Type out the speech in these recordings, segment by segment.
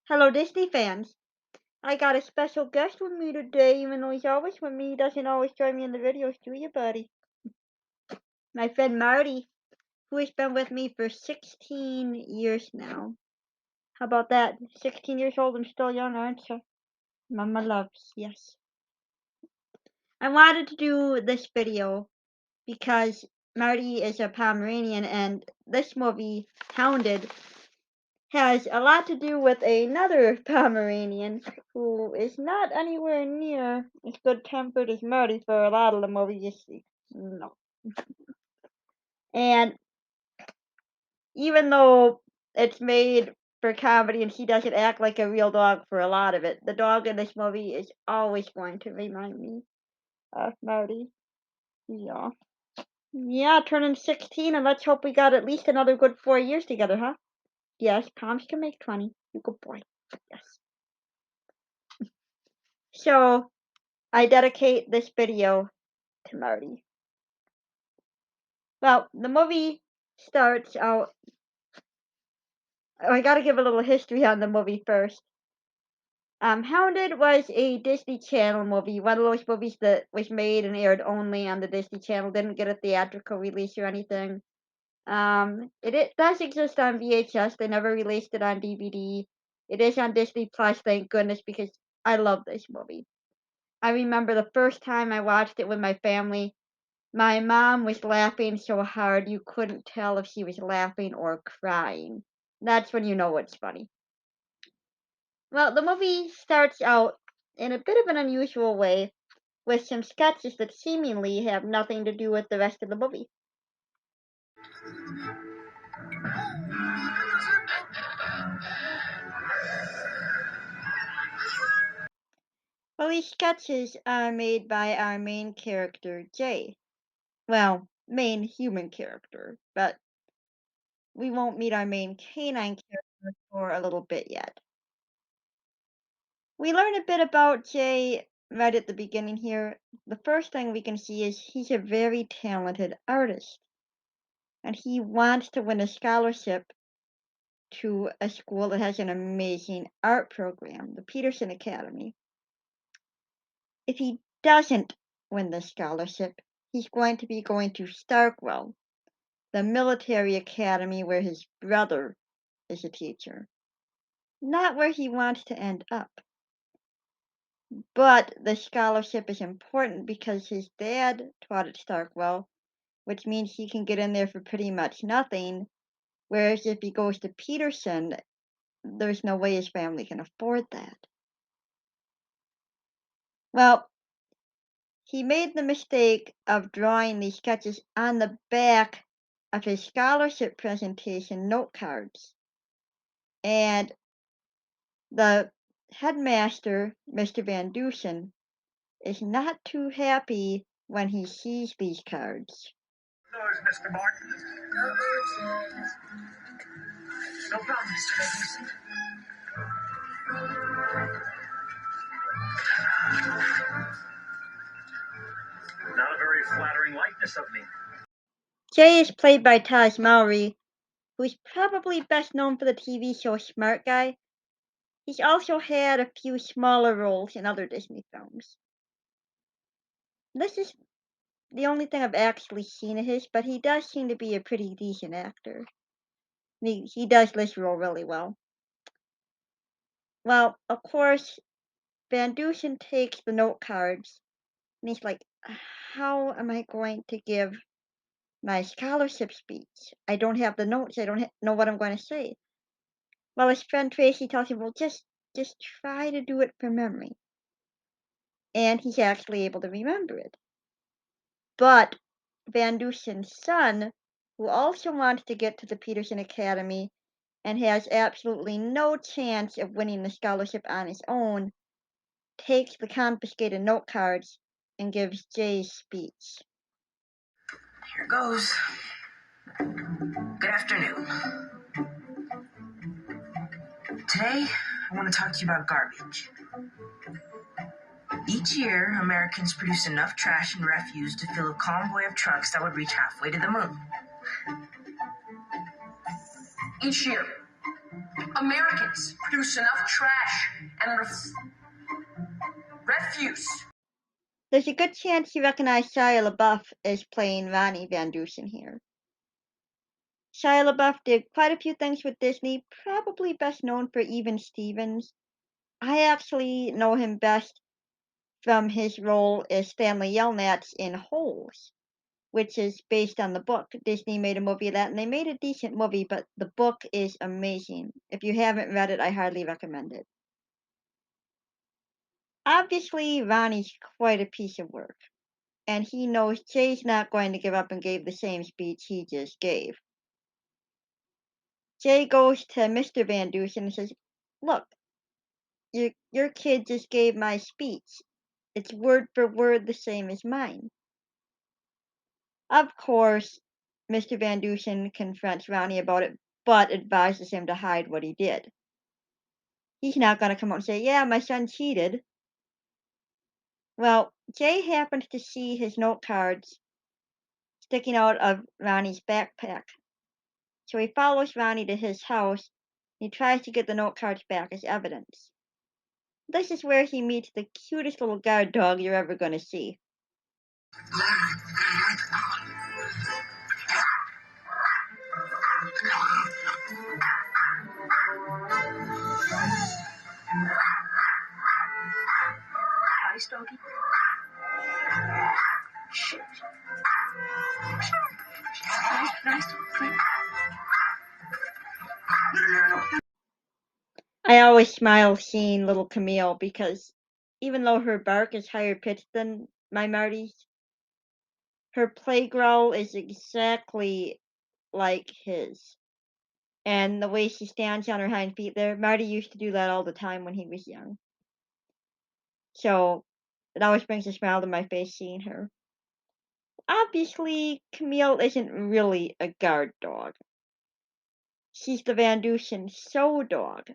Hello, Disney fans. I got a special guest with me today, even though he's always with me. He doesn't always join me in the videos, do you, buddy? My friend Marty, who has been with me for 16 years now. How about that? 16 years old and still young, aren't you? Mama loves, yes. I wanted to do this video because Marty is a Pomeranian and this movie, Hounded, has a lot to do with another Pomeranian who is not anywhere near as good tempered as Marty for a lot of the movie you see. No. And even though it's made for comedy and he doesn't act like a real dog for a lot of it, the dog in this movie is always going to remind me of Marty. Yeah. Yeah, turning 16, and let's hope we got at least another good 4 years together, huh? Yes, Poms can make 20. You good boy. Yes. So, I dedicate this video to Marty. Well, the movie starts out. Oh, I gotta give a little history on the movie first. Hounded was a Disney Channel movie, one of those movies that was made and aired only on the Disney Channel, didn't get a theatrical release or anything. It does exist on VHS, they never released it on DVD. It is on Disney Plus, thank goodness, because I love this movie. I remember the first time I watched it with my family. My mom was laughing so hard you couldn't tell if she was laughing or crying. That's when you know it's funny. Well, the movie starts out in a bit of an unusual way with some sketches that seemingly have nothing to do with the rest of the movie. Well, these sketches are made by our main character, Jay. Well, main human character, but we won't meet our main canine character for a little bit yet. We learn a bit about Jay right at the beginning here. The first thing we can see is he's a very talented artist, and he wants to win a scholarship to a school that has an amazing art program, the Peterson Academy. If he doesn't win the scholarship, he's going to be going to Starkwell, the military academy where his brother is a teacher. Not where he wants to end up. But the scholarship is important because his dad taught at Starkwell, which means he can get in there for pretty much nothing. Whereas if he goes to Peterson, there's no way his family can afford that. Well, he made the mistake of drawing these sketches on the back of his scholarship presentation note cards. And the headmaster, Mr. Van Dusen, is not too happy when he sees these cards. Mr. Martin. No problem, Mr. Van Not a very flattering likeness of me. Jay is played by Taj Mowry, who's probably best known for the TV show Smart Guy. He's also had a few smaller roles in other Disney films. This is the only thing I've actually seen of his, but he does seem to be a pretty decent actor. He does this role really well. Well, of course, Van Dusen takes the note cards, and he's like, how am I going to give my scholarship speech? I don't have the notes. I don't know what I'm going to say. Well, his friend Tracy tells him, well, just try to do it from memory. And he's actually able to remember it. But Van Dusen's son, who also wants to get to the Peterson Academy and has absolutely no chance of winning the scholarship on his own, takes the confiscated note cards and gives Jay's speech. Here goes. Good afternoon. Today, I want to talk to you about garbage. Each year, Americans produce enough trash and refuse to fill a convoy of trucks that would reach halfway to the moon. Each year, Americans produce enough trash and refuse. There's a good chance you recognize Shia LaBeouf as playing Ronnie Van Dusen here. Shia LaBeouf did quite a few things with Disney, probably best known for Even Stevens. I actually know him best from his role as Stanley Yelnats in Holes, which is based on the book. Disney made a movie of that, and they made a decent movie, but the book is amazing. If you haven't read it, I highly recommend it. Obviously, Ronnie's quite a piece of work, and he knows Jay's not going to give up and gave the same speech he just gave. Jay goes to Mr. Van Dusen and says, "Look, your kid just gave my speech. It's word for word the same as mine." Of course, Mr. Van Dusen confronts Ronnie about it, but advises him to hide what he did. He's not going to come out and say, "Yeah, my son cheated." Well, Jay happens to see his note cards sticking out of Ronnie's backpack. So he follows Ronnie to his house. And he tries to get the note cards back as evidence. This is where he meets the cutest little guard dog you're ever going to see. Heist doggy. Shit. Nice. I always smile seeing little Camille because even though her bark is higher pitched than my Marty's, her play growl is exactly like his. And the way she stands on her hind feet there, Marty used to do that all the time when he was young. So it always brings a smile to my face seeing her. Obviously, Camille isn't really a guard dog. She's the Van Dusen show dog.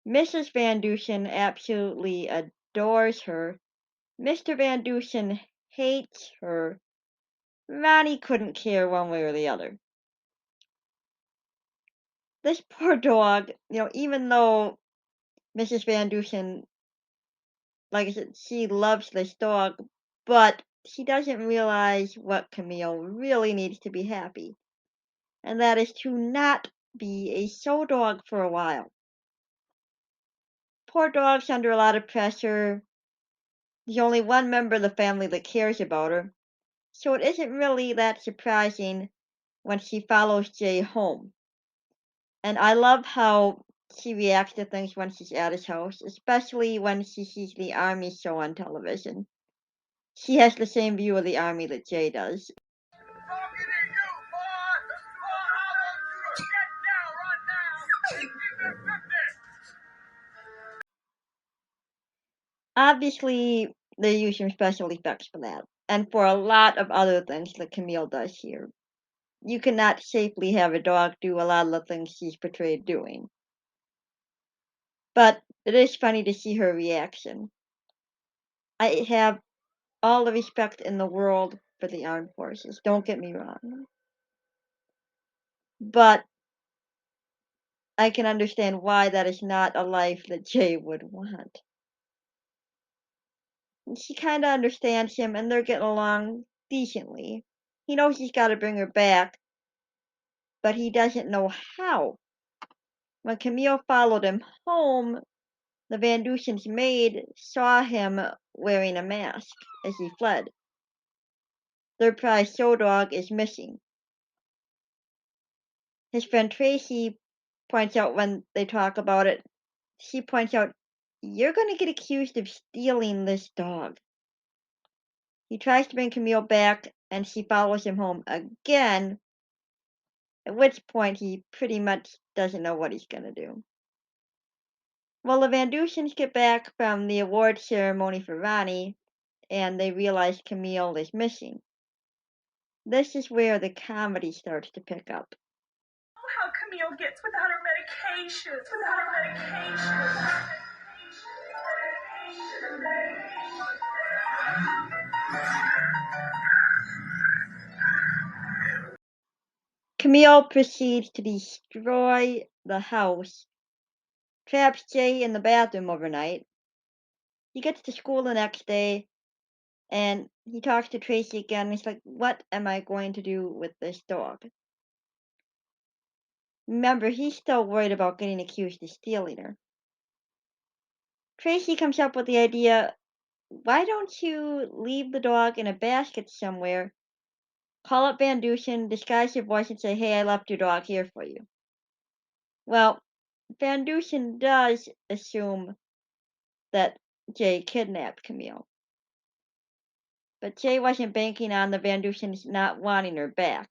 Mrs. Van Dusen absolutely adores her. Mr. Van Dusen hates her. Ronnie couldn't care one way or the other. This poor dog, even though Mrs. Van Dusen, like I said, she loves this dog, but she doesn't realize what Camille really needs to be happy. And that is to not be a show dog for a while. Poor dog's under a lot of pressure. There's only one member of the family that cares about her, so it isn't really that surprising when she follows Jay home. And I love how she reacts to things when she's at his house, especially when she sees the army show on television. She has the same view of the army that Jay does. Obviously, they're using special effects for that, and for a lot of other things that Camille does here. You cannot safely have a dog do a lot of the things she's portrayed doing. But it is funny to see her reaction. I have all the respect in the world for the armed forces, don't get me wrong. But I can understand why that is not a life that Jay would want. And she kind of understands him, and they're getting along decently. He knows he's got to bring her back, but he doesn't know how. When Camille followed him home, the Van Dusen's maid saw him wearing a mask as he fled. Their prized show dog is missing. His friend Tracy points out when they talk about it, she points out, "You're going to get accused of stealing this dog." He tries to bring Camille back, and she follows him home again, at which point he pretty much doesn't know what he's going to do. Well, the Van Dusens get back from the award ceremony for Ronnie, and they realize Camille is missing. This is where the comedy starts to pick up. How Camille gets without her medication. Camille proceeds to destroy the house, traps Jay in the bathroom overnight. He gets to school the next day, and he talks to Tracy again. He's like, what am I going to do with this dog? Remember, he's still worried about getting accused of stealing her. Tracy comes up with the idea, why don't you leave the dog in a basket somewhere, call up Van Dusen, disguise your voice, and say, hey, I left your dog here for you. Well, Van Dusen does assume that Jay kidnapped Camille. But Jay wasn't banking on the Van Dusens not wanting her back.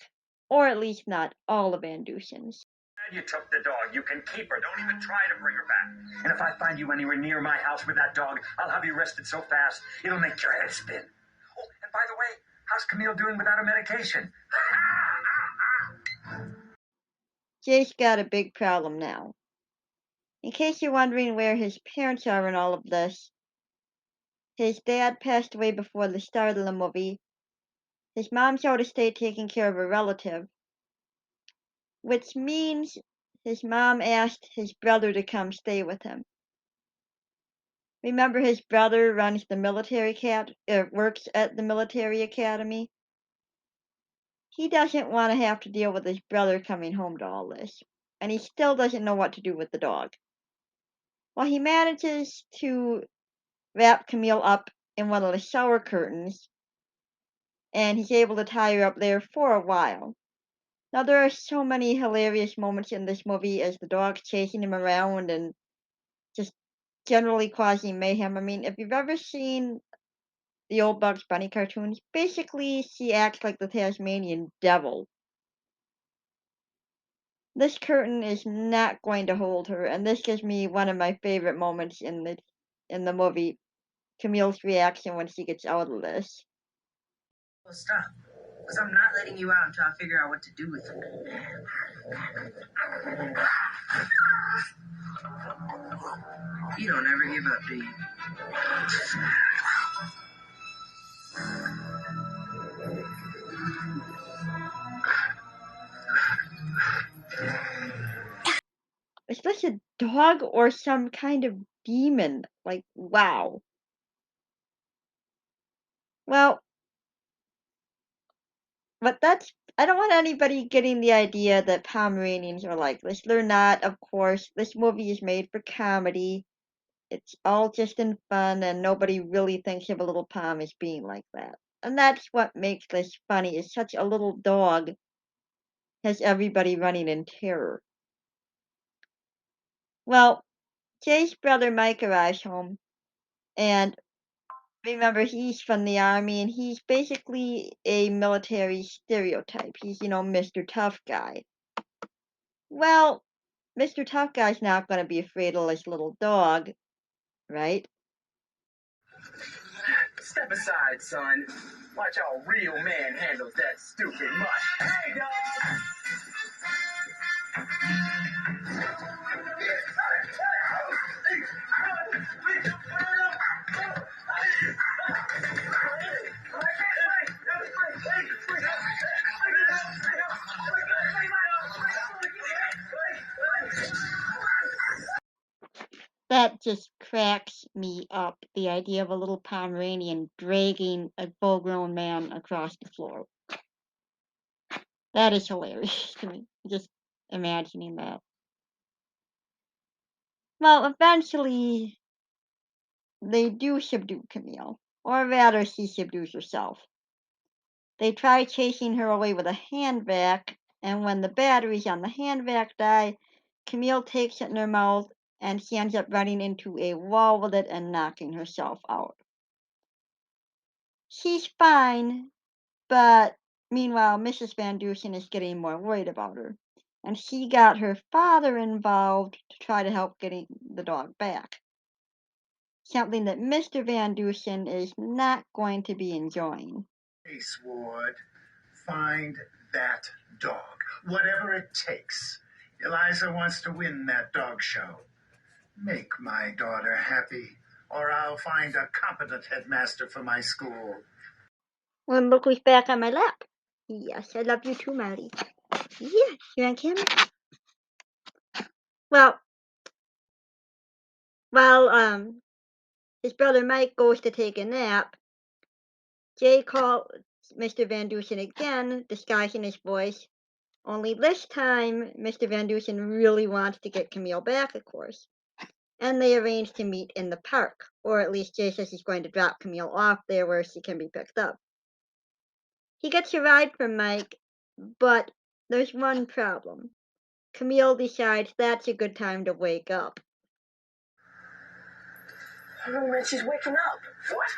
Or at least not all the Van Dusens. You took the dog. You can keep her. Don't even try to bring her back. And if I find you anywhere near my house with that dog, I'll have you arrested so fast, it'll make your head spin. Oh, and by the way, how's Camille doing without her medication? Jay's got a big problem now. In case you're wondering where his parents are in all of this, his dad passed away before the start of the movie. His mom's out of state taking care of a relative, which means his mom asked his brother to come stay with him. Remember, his brother runs the works at the military academy. He doesn't want to have to deal with his brother coming home to all this, and he still doesn't know what to do with the dog. Well, he manages to wrap Camille up in one of the shower curtains, and he's able to tie her up there for a while. Now, there are so many hilarious moments in this movie as the dog's chasing him around and just generally causing mayhem. I mean, if you've ever seen the old Bugs Bunny cartoons, basically she acts like the Tasmanian devil. This curtain is not going to hold her, and this gives me one of my favorite moments in the movie, Camille's reaction when she gets out of this. Well, stop. Because I'm not letting you out until I figure out what to do with you. You don't ever give up, do you? Is this a dog or some kind of demon? Like, wow. Well, but I don't want anybody getting the idea that Pomeranians are like this. They're not, of course. This movie is made for comedy. It's all just in fun, and nobody really thinks of a little Pom as being like that. And that's what makes this funny, is such a little dog has everybody running in terror. Well, Jay's brother Mike arrives home, and remember, he's from the army, and he's basically a military stereotype. He's, Mr. Tough Guy. Well, Mr. Tough Guy's not going to be afraid of this little dog, right? Step aside, son. Watch how a real man handles that stupid mutt. Hey, dog! That just cracks me up, the idea of a little Pomeranian dragging a full-grown man across the floor. That is hilarious to me, just imagining that. Well, eventually, they do subdue Camille, or rather, she subdues herself. They try chasing her away with a hand vac, and when the batteries on the hand vac die, Camille takes it in her mouth, and she ends up running into a wall with it and knocking herself out. She's fine, but meanwhile, Mrs. Van Dusen is getting more worried about her, and she got her father involved to try to help getting the dog back. Something that Mr. Van Dusen is not going to be enjoying. Ace Ward, find that dog, whatever it takes. Eliza wants to win that dog show. Make my daughter happy, or I'll find a competent headmaster for my school. Well, look who's back on my lap. Yes, I love you too, Marty. Yeah, you're on camera. Well, while his brother Mike goes to take a nap, Jay calls Mr. Van Dusen again, disguising his voice. Only this time, Mr. Van Dusen really wants to get Camille back, of course. And they arrange to meet in the park, or at least Jay says he's going to drop Camille off there where she can be picked up. He gets a ride from Mike, but there's one problem. Camille decides that's a good time to wake up. I don't know when she's waking up. What?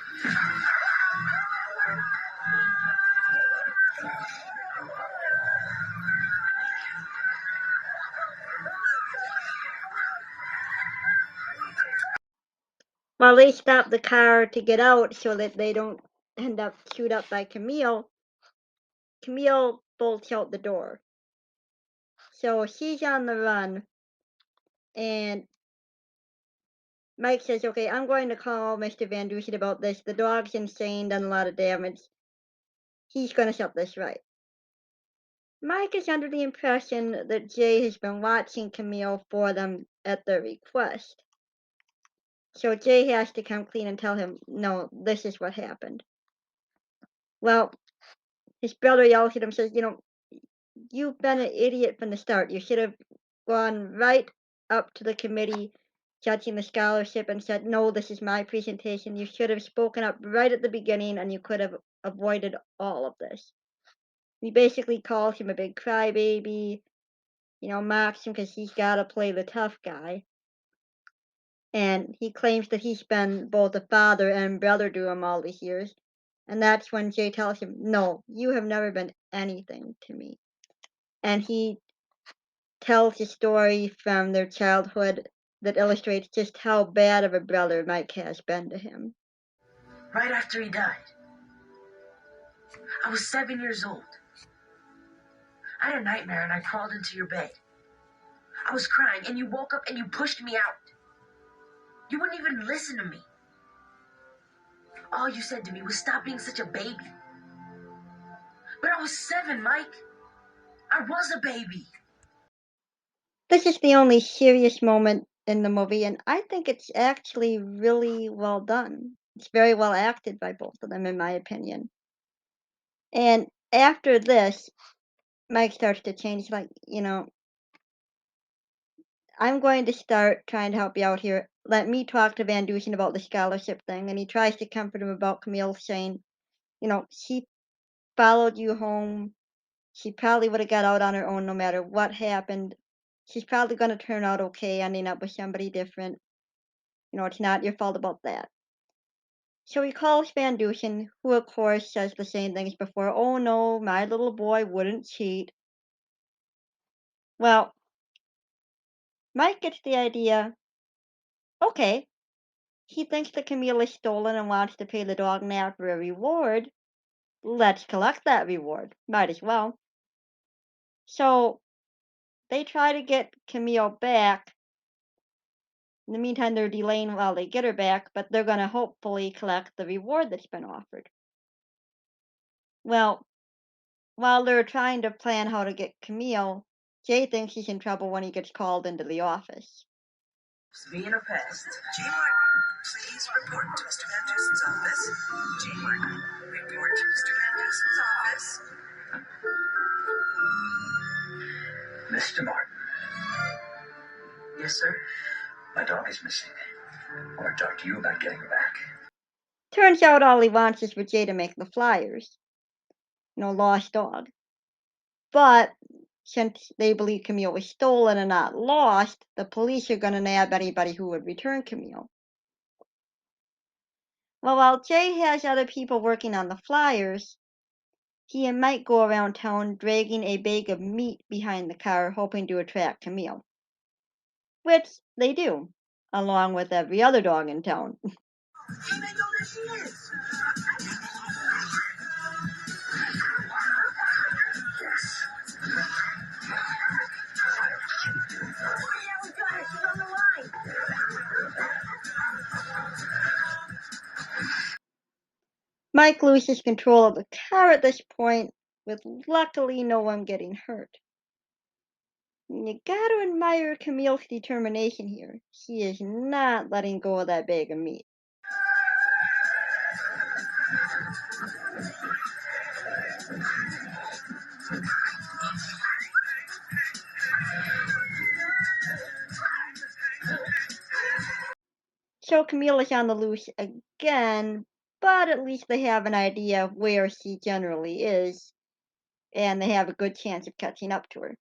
While they stop the car to get out so that they don't end up chewed up by Camille, Camille bolts out the door. So she's on the run, and Mike says, okay, I'm going to call Mr. Van Dusen about this. The dog's insane, done a lot of damage. He's going to set this right. Mike is under the impression that Jay has been watching Camille for them at their request. So Jay has to come clean and tell him, no, this is what happened. Well, his brother yells at him, says, you've been an idiot from the start. You should have gone right up to the committee judging the scholarship and said, no, this is my presentation. You should have spoken up right at the beginning and you could have avoided all of this. He basically calls him a big crybaby, mocks him because he's got to play the tough guy. And he claims that he's been both a father and brother to him all these years. And that's when Jay tells him, no, you have never been anything to me. And he tells a story from their childhood that illustrates just how bad of a brother Mike has been to him. Right after he died, I was 7 years old. I had a nightmare and I crawled into your bed. I was crying and you woke up and you pushed me out. You wouldn't even listen to me. All you said to me was stop being such a baby. But I was 7, Mike. I was a baby. This is the only serious moment in the movie, and I think it's actually really well done. It's very well acted by both of them, in my opinion. And after this, Mike starts to change, I'm going to start trying to help you out here. Let me talk to Van Dusen about the scholarship thing. And he tries to comfort him about Camille, saying, she followed you home. She probably would have got out on her own no matter what happened. She's probably going to turn out okay, ending up with somebody different. It's not your fault about that. So he calls Van Dusen, who of course says the same thing as before. Oh no, my little boy wouldn't cheat. Well, Mike gets the idea. Okay, he thinks that Camille is stolen and wants to pay the dog now for a reward. Let's collect that reward. Might as well. So they try to get Camille back. In the meantime, they're delaying while they get her back, but they're going to hopefully collect the reward that's been offered. Well, while they're trying to plan how to get Camille, Jay thinks he's in trouble when he gets called into the office. Being a pest. J. Martin, please report to Mr. Van Dusen's office. J. Martin, report to Mr. Van Dusen's office. Mr. Martin, Yes, sir. my dog is missing. I want to talk to you about getting her back. Turns out all he wants is for Jay to make the flyers. Lost dog. But since they believe Camille was stolen and not lost, the police are going to nab anybody who would return Camille. Well, while Jay has other people working on the flyers, he and Mike go around town dragging a bag of meat behind the car, hoping to attract Camille. Which they do, along with every other dog in town. Hey, they know where she is. Yeah, we got her. She's on the line. Mike loses control of the car at this point, with luckily no one getting hurt. And you gotta admire Camille's determination here. She is not letting go of that bag of meat. So Camille is on the loose again, but at least they have an idea of where she generally is, and they have a good chance of catching up to her.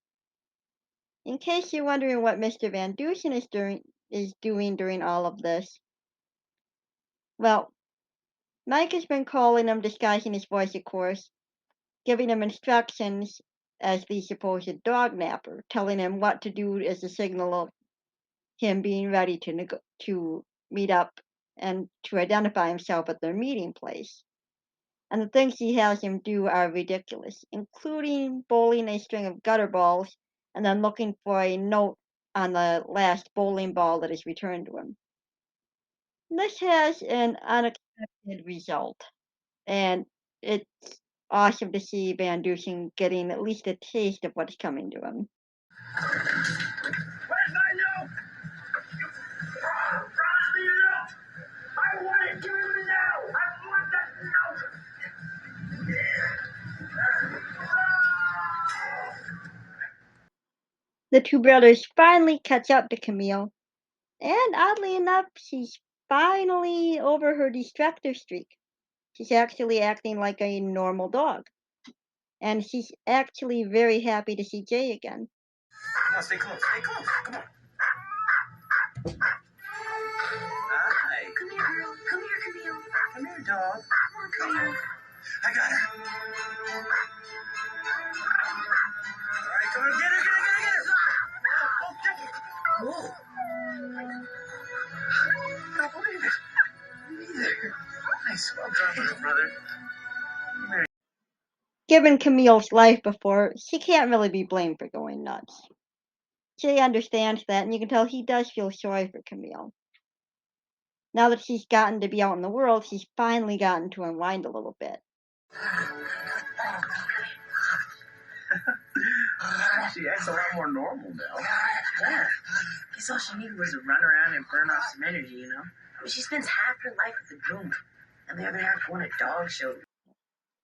In case you're wondering what Mr. Van Dusen is doing during all of this, well, Mike has been calling him, disguising his voice, of course, giving him instructions as the supposed dog napper, telling him what to do as a signal of him being ready to meet up and to identify himself at their meeting place. And the things he has him do are ridiculous, including bowling a string of gutter balls and then looking for a note on the last bowling ball that is returned to him. This has an unexpected result, and it's awesome to see Van Dusen getting at least a taste of what's coming to him. Where's my note? Promise me your note. I want it. Give me it now. I want that note. The two brothers finally catch up to Camille, and oddly enough, she's finally over her distractor streak. She's actually acting like a normal dog, and she's actually very happy to see Jay again. Come on, stay close. Stay close. Come on. Hi. Come here, girl. Come here, Camille. Come here, dog. Come on, Camille. I got her. All right, come on. Get her, get her, get her, get her. Oh, get her. Whoa. I don't believe it. Me neither. Nice. Well done, little brother. Given Camille's life before, she can't really be blamed for going nuts. Jay understands that, and you can tell he does feel sorry for Camille. Now that she's gotten to be out in the world, she's finally gotten to unwind a little bit. She acts a lot more normal now. Yeah. Guess all she needed was to run around and burn off some energy, you know? I mean, she spends half her life with a groomer, and the other half going to dog shows.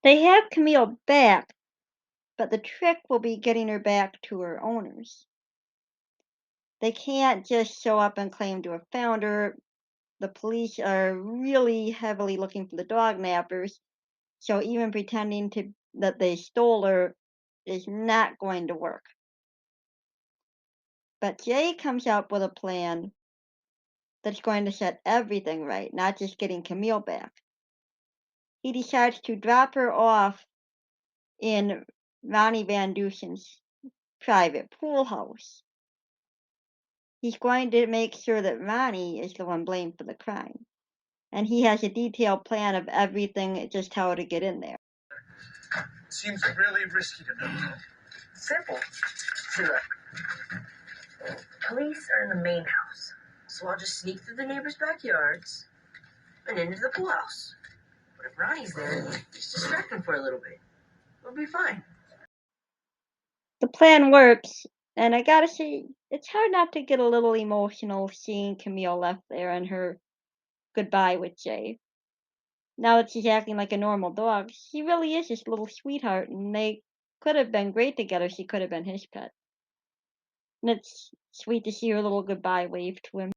They have Camille back, but the trick will be getting her back to her owners. They can't just show up and claim to have found her. The police are really heavily looking for the dog nappers, so even pretending that they stole her is not going to work. But Jay comes up with a plan that's going to set everything right, not just getting Camille back. He decides to drop her off in Ronnie Van Dusen's private pool house. He's going to make sure that Ronnie is the one blamed for the crime. And he has a detailed plan of everything, just how to get in there. Seems really risky to me. Simple. See, look. Police are in the main house, so I'll just sneak through the neighbors' backyards and into the pool house. But if Ronnie's there, just distract him for a little bit. We'll be fine. The plan works, and I gotta say, it's hard not to get a little emotional seeing Camille left there and her goodbye with Jay. Now that she's acting like a normal dog, she really is this little sweetheart, and they could have been great together. She could have been his pet. And it's sweet to see her little goodbye wave to him.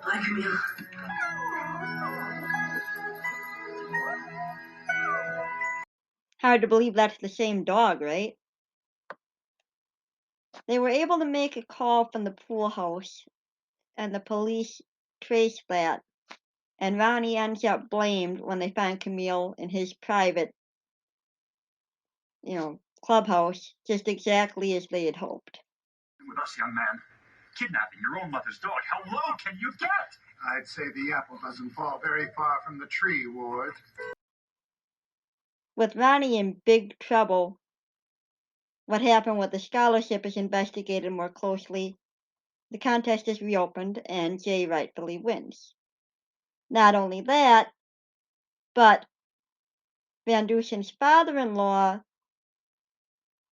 Bye, Camille. Hard to believe that's the same dog, right? They were able to make a call from the pool house, and the police traced that. And Ronnie ends up blamed when they find Camille in his private, clubhouse, just exactly as they had hoped. With us, young man. Kidnapping your own mother's dog. How low can you get? I'd say the apple doesn't fall very far from the tree, Ward. With Ronnie in big trouble, what happened with the scholarship is investigated more closely. The contest is reopened, and Jay rightfully wins. Not only that, but Van Dusen's father-in-law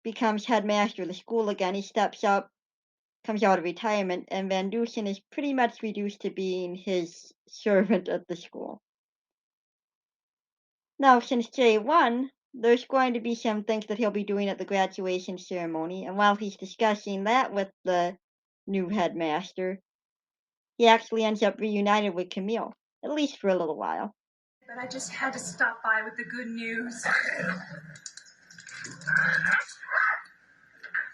becomes headmaster of the school again. He steps up, comes out of retirement, and Van Dusen is pretty much reduced to being his servant at the school. Now, since Jay won, there's going to be some things that he'll be doing at the graduation ceremony, and while he's discussing that with the new headmaster, he actually ends up reunited with Camille, at least for a little while. But I just had to stop by with the good news. Did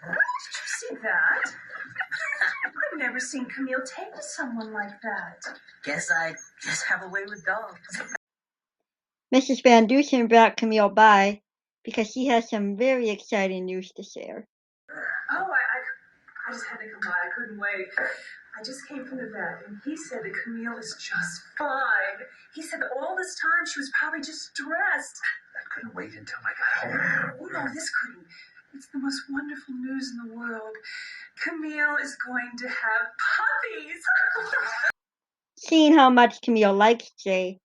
you see that? I've never seen Camille take to someone like that. Guess I just have a way with dogs. Mrs. Van Dusen brought Camille by because she has some very exciting news to share. Oh, I just had to come by. I couldn't wait. I just came from the vet, and he said that Camille is just fine. He said that all this time she was probably just stressed. I couldn't wait until I got home. Oh, no, this couldn't. It's the most wonderful news in the world. Camille is going to have puppies. Seeing how much Camille likes Jay,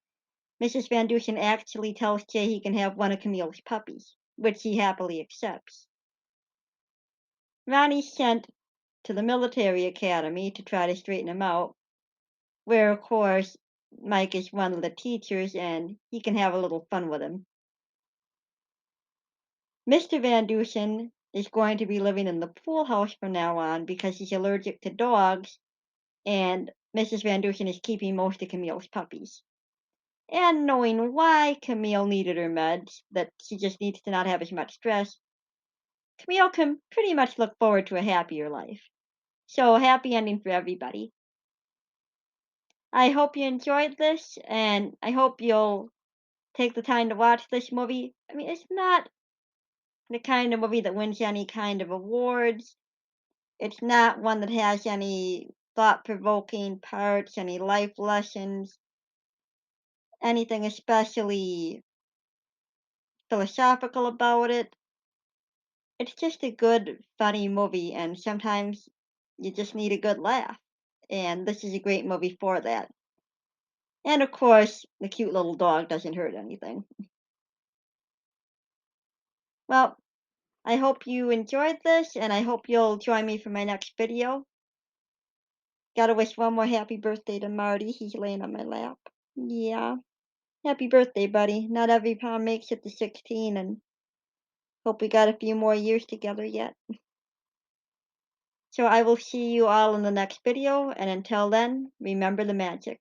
Mrs. Van Dusen actually tells Jay he can have one of Camille's puppies, which he happily accepts. Ronnie's sent to the military academy to try to straighten him out, where, of course, Mike is one of the teachers and he can have a little fun with him. Mr. Van Dusen is going to be living in the pool house from now on because he's allergic to dogs, and Mrs. Van Dusen is keeping most of Camille's puppies. And knowing why Camille needed her meds, that she just needs to not have as much stress, Camille can pretty much look forward to a happier life. So, happy ending for everybody. I hope you enjoyed this, and I hope you'll take the time to watch this movie. I mean, it's not the kind of movie that wins any kind of awards. It's not one that has any thought-provoking parts, any life lessons, anything especially philosophical about it. It's just a good, funny movie, and sometimes you just need a good laugh. And this is a great movie for that. And of course, the cute little dog doesn't hurt anything. Well, I hope you enjoyed this, and I hope you'll join me for my next video. Gotta wish one more happy birthday to Marty. He's laying on my lap. Yeah. Happy birthday, buddy. Not every pound makes it to 16, and hope we got a few more years together yet. So I will see you all in the next video, and until then, remember the magic.